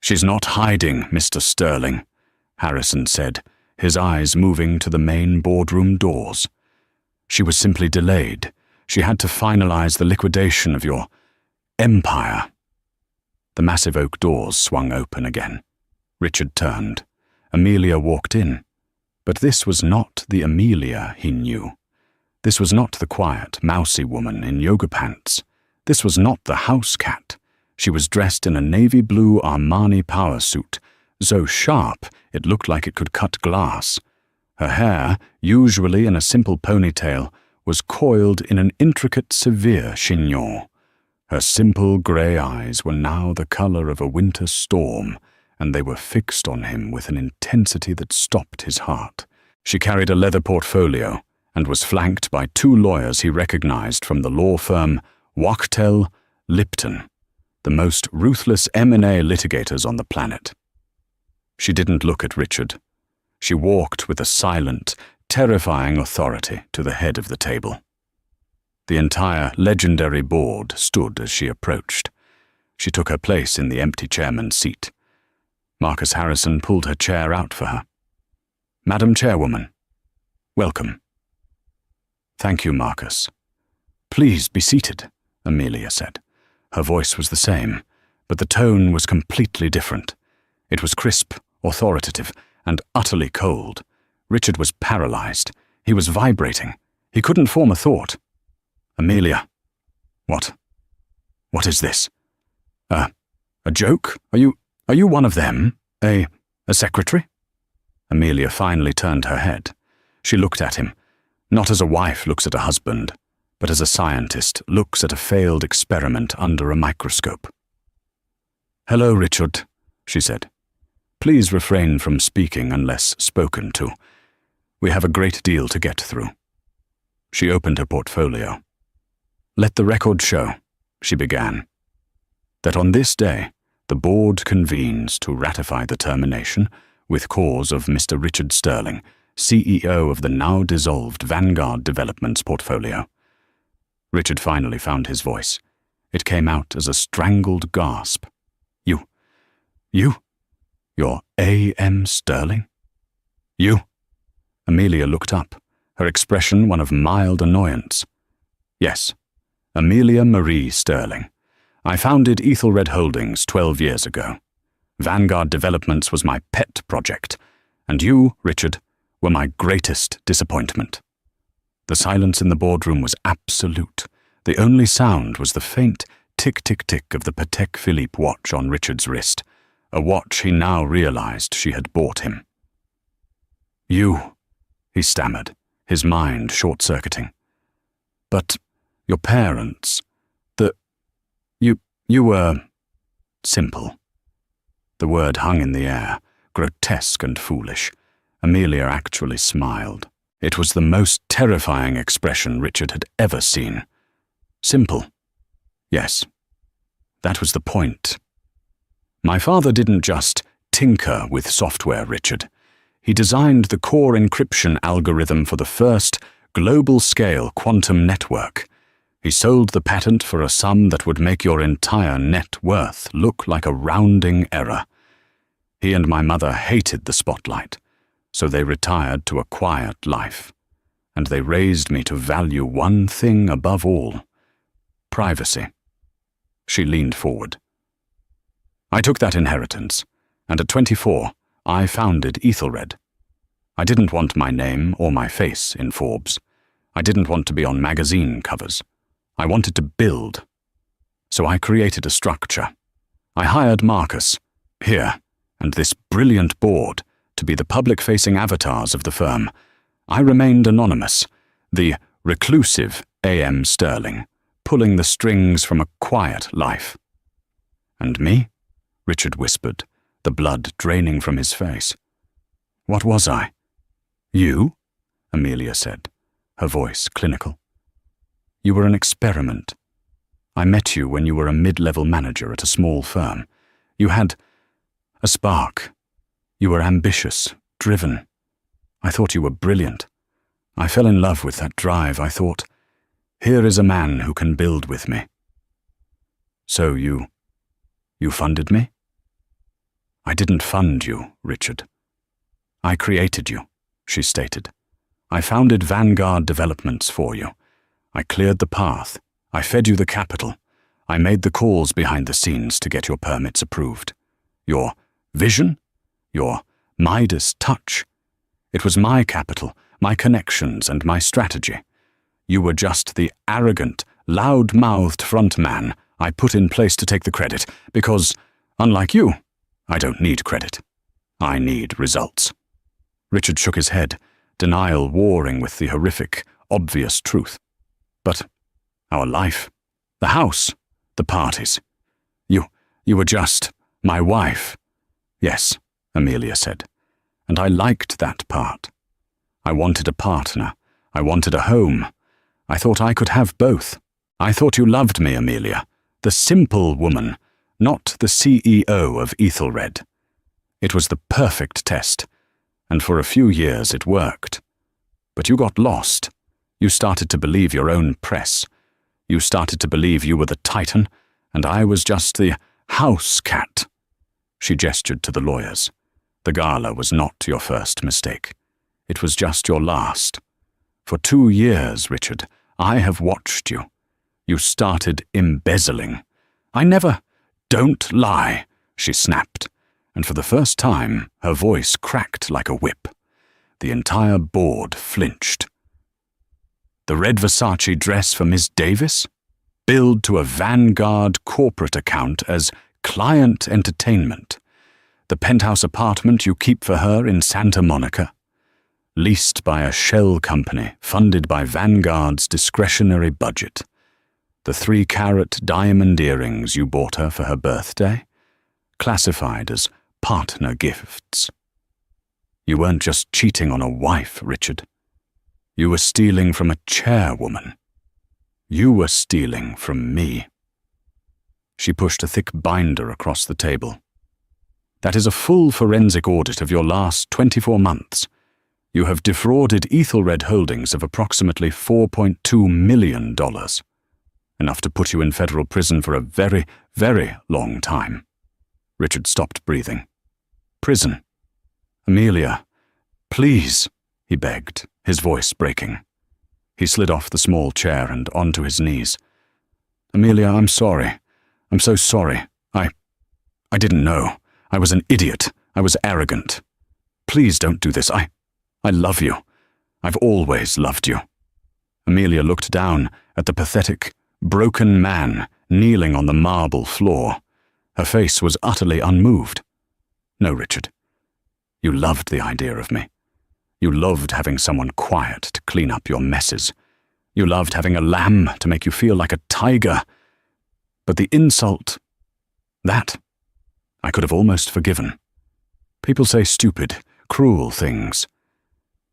"She's not hiding, Mr. Sterling," Harrison said, his eyes moving to the main boardroom doors. "She was simply delayed. She had to finalize the liquidation of your empire." The massive oak doors swung open again. Richard turned. Amelia walked in. But this was not the Amelia he knew. This was not the quiet, mousy woman in yoga pants. This was not the house cat. She was dressed in a navy blue Armani power suit, so sharp it looked like it could cut glass. Her hair, usually in a simple ponytail, was coiled in an intricate, severe chignon. Her simple grey eyes were now the colour of a winter storm, and they were fixed on him with an intensity that stopped his heart. She carried a leather portfolio and was flanked by 2 lawyers he recognized from the law firm Wachtell Lipton, the most ruthless M&A litigators on the planet. She didn't look at Richard. She walked with a silent, terrifying authority to the head of the table. The entire legendary board stood as she approached. She took her place in the empty chairman's seat. Marcus Harrison pulled her chair out for her. "Madam Chairwoman, welcome." "Thank you, Marcus." "Please be seated," Amelia said. Her voice was the same, but the tone was completely different. It was crisp, authoritative, and utterly cold. Richard was paralyzed. He was vibrating. He couldn't form a thought. "Amelia, what is this? A joke? Are you one of them? A secretary?" Amelia finally turned her head. She looked at him, not as a wife looks at a husband, but as a scientist looks at a failed experiment under a microscope. "Hello, Richard," she said. "Please refrain from speaking unless spoken to. We have a great deal to get through." She opened her portfolio. "Let the record show," she began, "that on this day the board convenes to ratify the termination with cause of Mr. Richard Sterling, CEO of the now dissolved Vanguard Developments portfolio." Richard finally found his voice. It came out as a strangled gasp. You're A.M. Sterling? You?" Amelia looked up, her expression one of mild annoyance. "Yes, Amelia Marie Sterling. I founded Ethelred Holdings 12 years ago. Vanguard Developments was my pet project, and you, Richard, were my greatest disappointment." The silence in the boardroom was absolute. The only sound was the faint tick-tick-tick of the Patek Philippe watch on Richard's wrist, a watch he now realized she had bought him. "You," he stammered, his mind short-circuiting. "But your parents, you were simple." The word hung in the air, grotesque and foolish. Amelia actually smiled. It was the most terrifying expression Richard had ever seen. Simple. Yes. That was the point. "My father didn't just tinker with software, Richard. He designed the core encryption algorithm for the first global-scale quantum network. He sold the patent for a sum that would make your entire net worth look like a rounding error. He and my mother hated the spotlight, so they retired to a quiet life, and they raised me to value one thing above all: privacy. She leaned forward. I took that inheritance, and at 24, I founded Ethelred. I didn't want my name or my face in Forbes. I didn't want to be on magazine covers. I wanted to build. So I created a structure. I hired Marcus, here, and this brilliant board to be the public-facing avatars of the firm. I remained anonymous, the reclusive A.M. Sterling, pulling the strings from a quiet life. And me? Richard whispered, the blood draining from his face. What was I? You? Amelia said, her voice clinical. You were an experiment. I met you when you were a mid-level manager at a small firm. You had a spark. You were ambitious, driven. I thought you were brilliant. I fell in love with that drive. I thought, here is a man who can build with me. So you funded me? I didn't fund you, Richard. I created you, she stated. I founded Vanguard Developments for you. I cleared the path. I fed you the capital. I made the calls behind the scenes to get your permits approved. Your vision? Your Midas touch? It was my capital, my connections, and my strategy. You were just the arrogant, loud-mouthed front man I put in place to take the credit, because, unlike you, I don't need credit. I need results. Richard shook his head, denial warring with the horrific, obvious truth. But our life, the house, the parties. You were just my wife. Yes, Amelia said, and I liked that part. I wanted a partner. I wanted a home. I thought I could have both. I thought you loved me, Amelia, the simple woman, not the CEO of Ethelred. It was the perfect test, and for a few years it worked. But you got lost. You started to believe your own press. You started to believe you were the titan, and I was just the house cat. She gestured to the lawyers. The gala was not your first mistake. It was just your last. For 2 years, Richard, I have watched you. You started embezzling. I never— Don't lie, she snapped, and for the first time her voice cracked like a whip. The entire board flinched. The red Versace dress for Miss Davis? Billed to a Vanguard corporate account as client entertainment. The penthouse apartment you keep for her in Santa Monica? Leased by a shell company funded by Vanguard's discretionary budget. The 3-carat diamond earrings you bought her for her birthday? Classified as partner gifts. You weren't just cheating on a wife, Richard. You were stealing from a chairwoman. You were stealing from me. She pushed a thick binder across the table. That is a full forensic audit of your last 24 months. You have defrauded Ethelred Holdings of approximately $4.2 million. Enough to put you in federal prison for a very, very long time. Richard stopped breathing. Prison. Amelia, please, he begged, his voice breaking. He slid off the small chair and onto his knees. Amelia, I'm sorry. I'm so sorry. I didn't know. I was an idiot. I was arrogant. Please don't do this. I love you. I've always loved you. Amelia looked down at the pathetic, broken man kneeling on the marble floor. Her face was utterly unmoved. No, Richard. You loved the idea of me. You loved having someone quiet to clean up your messes. You loved having a lamb to make you feel like a tiger. But the insult, that, I could have almost forgiven. People say stupid, cruel things.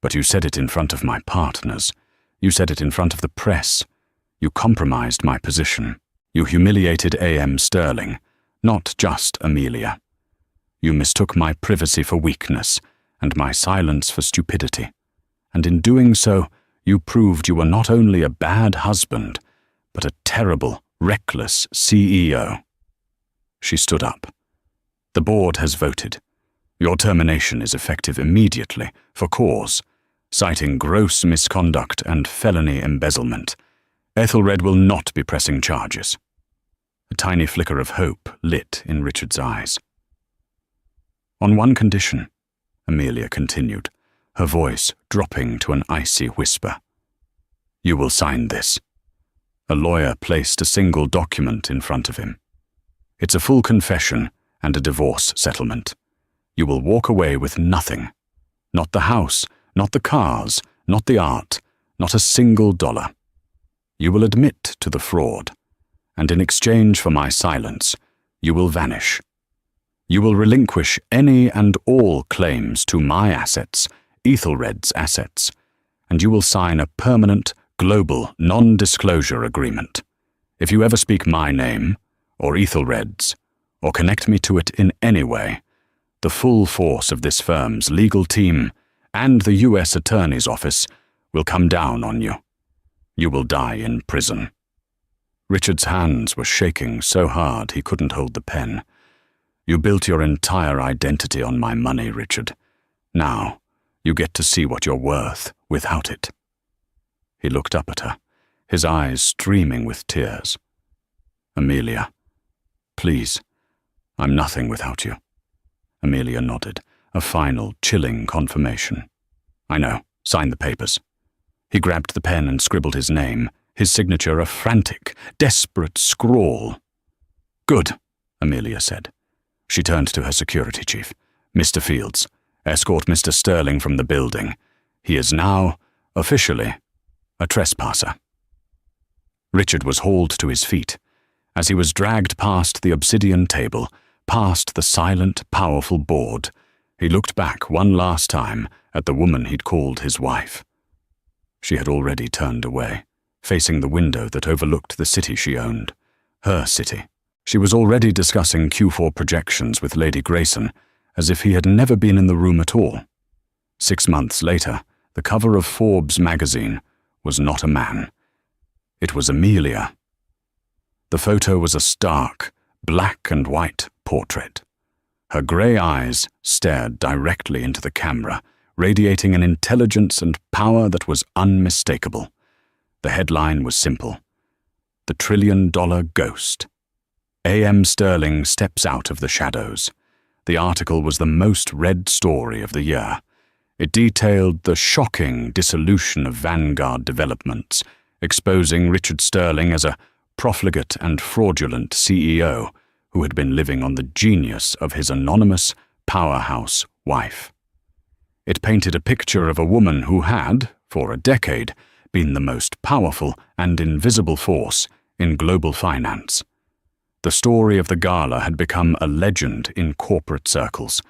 But you said it in front of my partners. You said it in front of the press. You compromised my position. You humiliated A.M. Sterling, not just Amelia. You mistook my privacy for weakness and my silence for stupidity. And in doing so, you proved you were not only a bad husband, but a terrible, reckless CEO. She stood up. The board has voted. Your termination is effective immediately for cause, citing gross misconduct and felony embezzlement. Ethelred will not be pressing charges. A tiny flicker of hope lit in Richard's eyes. On one condition, Amelia continued, her voice dropping to an icy whisper. You will sign this. A lawyer placed a single document in front of him. It's a full confession and a divorce settlement. You will walk away with nothing. Not the house, not the cars, not the art, not a single dollar. You will admit to the fraud, and in exchange for my silence, you will vanish. You will relinquish any and all claims to my assets, Ethelred's assets, and you will sign a permanent, global, non-disclosure agreement. If you ever speak my name, or Ethelred's, or connect me to it in any way, the full force of this firm's legal team and the U.S. Attorney's Office will come down on you. You will die in prison. Richard's hands were shaking so hard he couldn't hold the pen. You built your entire identity on my money, Richard. Now, you get to see what you're worth without it. He looked up at her, his eyes streaming with tears. Amelia, please, I'm nothing without you. Amelia nodded, a final, chilling confirmation. I know, sign the papers. He grabbed the pen and scribbled his name, his signature a frantic, desperate scrawl. Good, Amelia said. She turned to her security chief. Mr. Fields, escort Mr. Sterling from the building. He is now, officially, a trespasser. Richard was hauled to his feet. As he was dragged past the obsidian table, past the silent, powerful board, he looked back one last time at the woman he'd called his wife. She had already turned away, facing the window that overlooked the city she owned, her city. She was already discussing Q4 projections with Lady Grayson, as if he had never been in the room at all. 6 months later, the cover of Forbes magazine was not a man. It was Amelia. The photo was a stark, black and white portrait. Her grey eyes stared directly into the camera, radiating an intelligence and power that was unmistakable. The headline was simple: The $1 Trillion Ghost. A.M. Sterling steps out of the shadows. The article was the most read story of the year. It detailed the shocking dissolution of Vanguard Developments, exposing Richard Sterling as a profligate and fraudulent CEO who had been living on the genius of his anonymous powerhouse wife. It painted a picture of a woman who had, for a decade, been the most powerful and invisible force in global finance. The story of the gala had become a legend in corporate circles.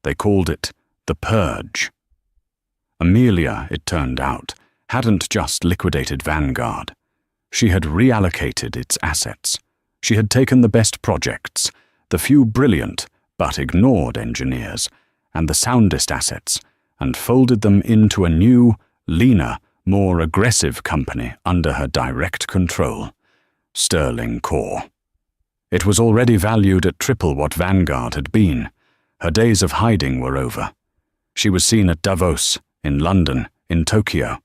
They called it the Purge. Amelia, it turned out, hadn't just liquidated Vanguard. She had reallocated its assets. She had taken the best projects, the few brilliant but ignored engineers, and the soundest assets, and folded them into a new, leaner, more aggressive company under her direct control, Sterling Core. It was already valued at triple what Vanguard had been. Her days of hiding were over. She was seen at Davos, in London, in Tokyo.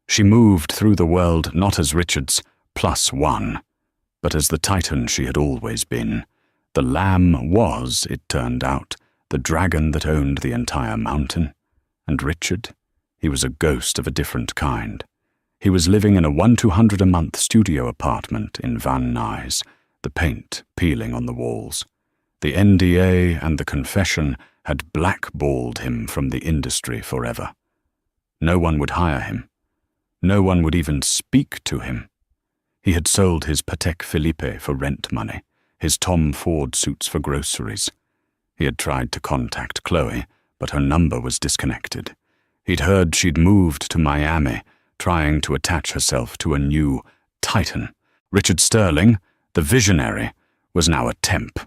She moved through the world not as Richard's +1, but as the titan she had always been. The lamb was, it turned out, the dragon that owned the entire mountain. And Richard, he was a ghost of a different kind. He was living in a 1-200 a month studio apartment in Van Nuys, the paint peeling on the walls. The NDA and the confession had blackballed him from the industry forever. No one would hire him. No one would even speak to him. He had sold his Patek Philippe for rent money, his Tom Ford suits for groceries. He had tried to contact Chloe, but her number was disconnected. He'd heard she'd moved to Miami, trying to attach herself to a new titan. Richard Sterling, the visionary, was now a temp.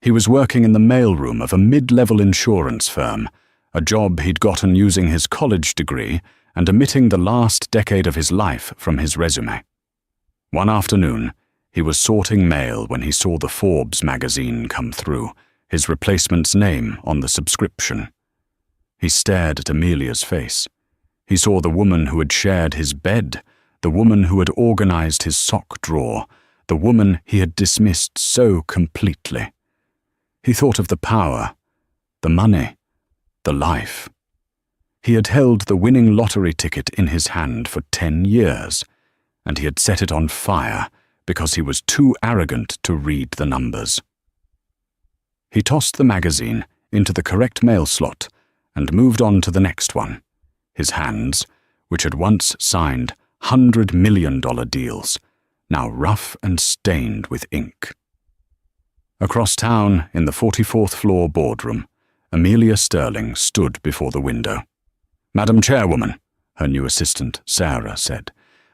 He was working in the mailroom of a mid-level insurance firm, a job he'd gotten using his college degree and omitting the last decade of his life from his resume. One afternoon, he was sorting mail when he saw the Forbes magazine come through, his replacement's name on the subscription. He stared at Amelia's face. He saw the woman who had shared his bed, the woman who had organized his sock drawer, the woman he had dismissed so completely. He thought of the power, the money, the life. He had held the winning lottery ticket in his hand for 10 years, and he had set it on fire because he was too arrogant to read the numbers. He tossed the magazine into the correct mail slot and moved on to the next one. His hands, which had once signed $100 million deals, now rough and stained with ink. Across town, in the 44th floor boardroom, Amelia Sterling stood before the window. "Madam Chairwoman," her new assistant, Sarah, said,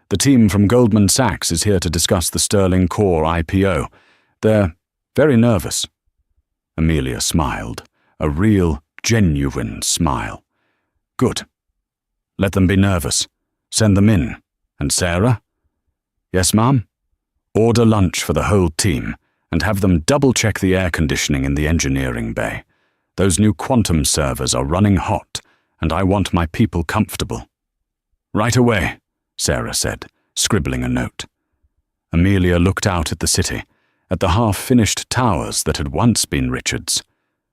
"the team from Goldman Sachs is here to discuss the Sterling Core IPO. They're very nervous." Amelia smiled, a real, genuine smile. "Good. Let them be nervous. Send them in. And Sarah?" "Yes, ma'am?" "Order lunch for the whole team, and have them double-check the air conditioning in the engineering bay. Those new quantum servers are running hot, and I want my people comfortable." "Right away," Sarah said, scribbling a note. Amelia looked out at the city, at the half-finished towers that had once been Richard's.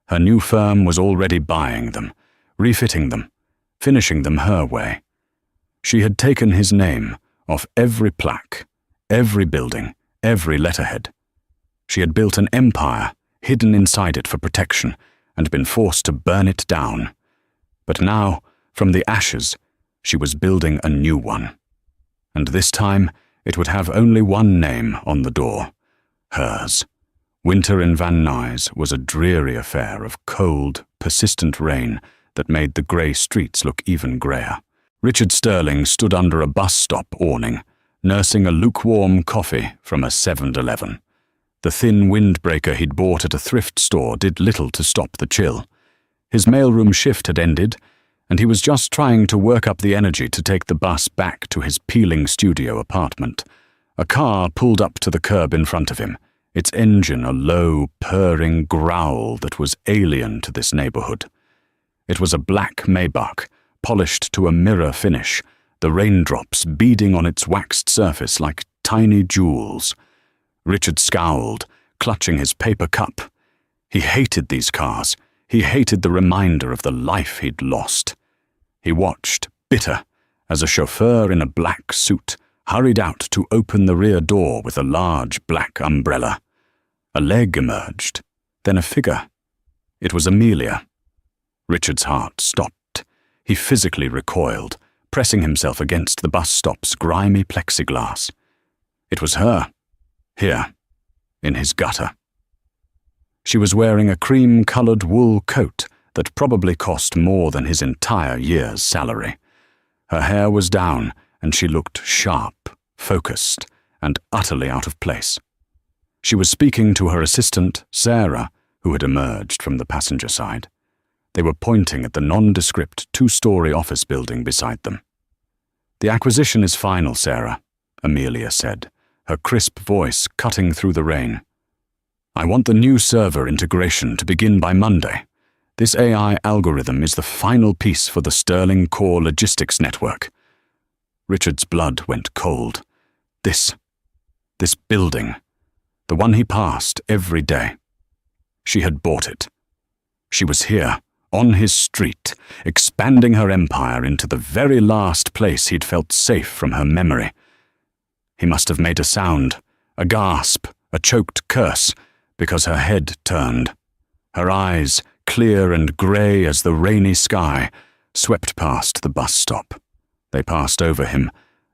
Her new firm was already buying them, refitting them, finishing them her way. She had taken his name off every plaque, every building, every letterhead. She had built an empire, hidden inside it for protection, and been forced to burn it down. But now, from the ashes, she was building a new one. And this time, it would have only one name on the door: hers. Winter in Van Nuys was a dreary affair of cold, persistent rain that made the grey streets look even greyer. Richard Sterling stood under a bus stop awning, nursing a lukewarm coffee from a 7-Eleven. The thin windbreaker he'd bought at a thrift store did little to stop the chill. His mailroom shift had ended, and he was just trying to work up the energy to take the bus back to his peeling studio apartment. A car pulled up to the curb in front of him, its engine a low, purring growl that was alien to this neighborhood. It was a black Maybach, polished to a mirror finish, the raindrops beading on its waxed surface like tiny jewels. Richard scowled, clutching his paper cup. He hated these cars. He hated the reminder of the life he'd lost. He watched, bitter, as a chauffeur in a black suit hurried out to open the rear door with a large black umbrella. A leg emerged, then a figure. It was Amelia. Richard's heart stopped. He physically recoiled, pressing himself against the bus stop's grimy plexiglass. It was her, here, in his gutter. She was wearing a cream-colored wool coat that probably cost more than his entire year's salary. Her hair was down, and she looked sharp, focused, and utterly out of place. She was speaking to her assistant, Sarah, who had emerged from the passenger side. They were pointing at the nondescript 2-story office building beside them. "The acquisition is final, Sarah," Amelia said, her crisp voice cutting through the rain. "I want the new server integration to begin by Monday. This AI algorithm is the final piece for the Sterling Core logistics network." Richard's blood went cold. This building, the one he passed every day. She had bought it. She was here, on his street, expanding her empire into the very last place he'd felt safe from her memory. He must have made a sound, a gasp, a choked curse, because her head turned. Her eyes, clear and grey as the rainy sky, swept past the bus stop. They passed over him,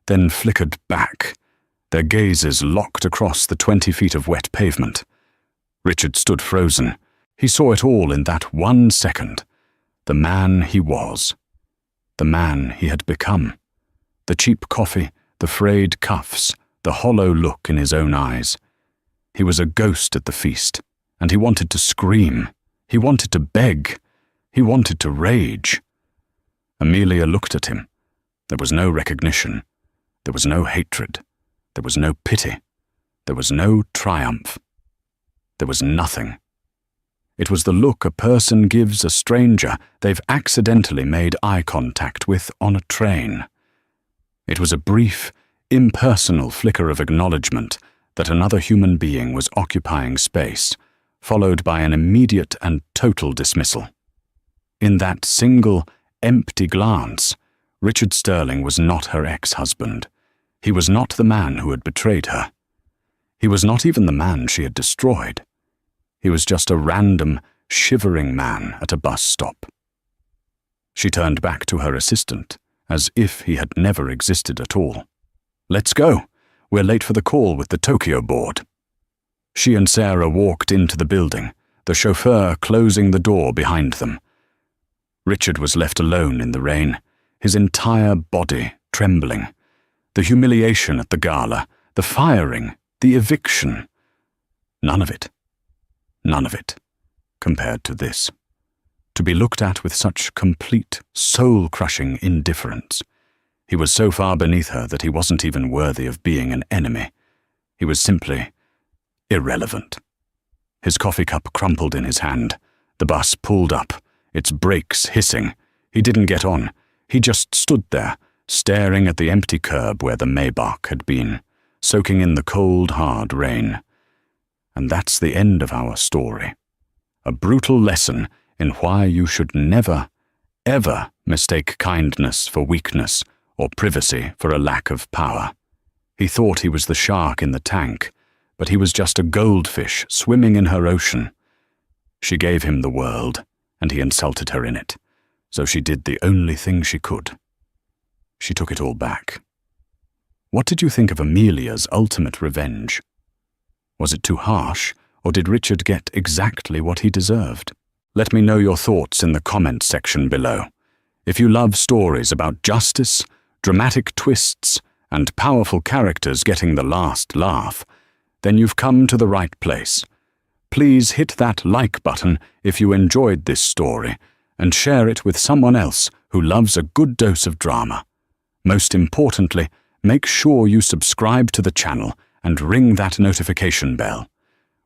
then flickered back, their gazes locked across the 20 feet of wet pavement. Richard stood frozen. He saw it all in that 1 second. The man he was. The man he had become. The cheap coffee, the frayed cuffs, the hollow look in his own eyes. He was a ghost at the feast, and he wanted to scream. He wanted to beg. He wanted to rage. Amelia looked at him. There was no recognition. There was no hatred. There was no pity. There was no triumph. There was nothing. It was the look a person gives a stranger they've accidentally made eye contact with on a train. It was a brief, impersonal flicker of acknowledgement that another human being was occupying space, followed by an immediate and total dismissal. In that single, empty glance, Richard Sterling was not her ex-husband. He was not the man who had betrayed her. He was not even the man she had destroyed. He was just a random, shivering man at a bus stop. She turned back to her assistant, as if he had never existed at all. "Let's go. We're late for the call with the Tokyo board." She and Sarah walked into the building, the chauffeur closing the door behind them. Richard was left alone in the rain, his entire body trembling. The humiliation at the gala, the firing, the eviction. None of it, compared to this. To be looked at with such complete, soul-crushing indifference. He was so far beneath her that he wasn't even worthy of being an enemy. He was simply irrelevant. His coffee cup crumpled in his hand. The bus pulled up, its brakes hissing. He didn't get on. He just stood there, staring at the empty curb where the Maybach had been, soaking in the cold, hard rain. And that's the end of our story. A brutal lesson in why you should never, ever mistake kindness for weakness or privacy for a lack of power. He thought he was the shark in the tank, but he was just a goldfish swimming in her ocean. She gave him the world, and he insulted her in it, so she did the only thing she could. She took it all back. What did you think of Amelia's ultimate revenge? Was it too harsh, or did Richard get exactly what he deserved? Let me know your thoughts in the comments section below. If you love stories about justice, dramatic twists, and powerful characters getting the last laugh, then you've come to the right place. Please hit that like button if you enjoyed this story, and share it with someone else who loves a good dose of drama. Most importantly, make sure you subscribe to the channel and ring that notification bell.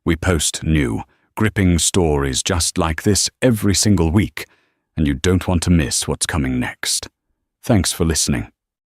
We post new, gripping stories just like this every single week, and you don't want to miss what's coming next. Thanks for listening.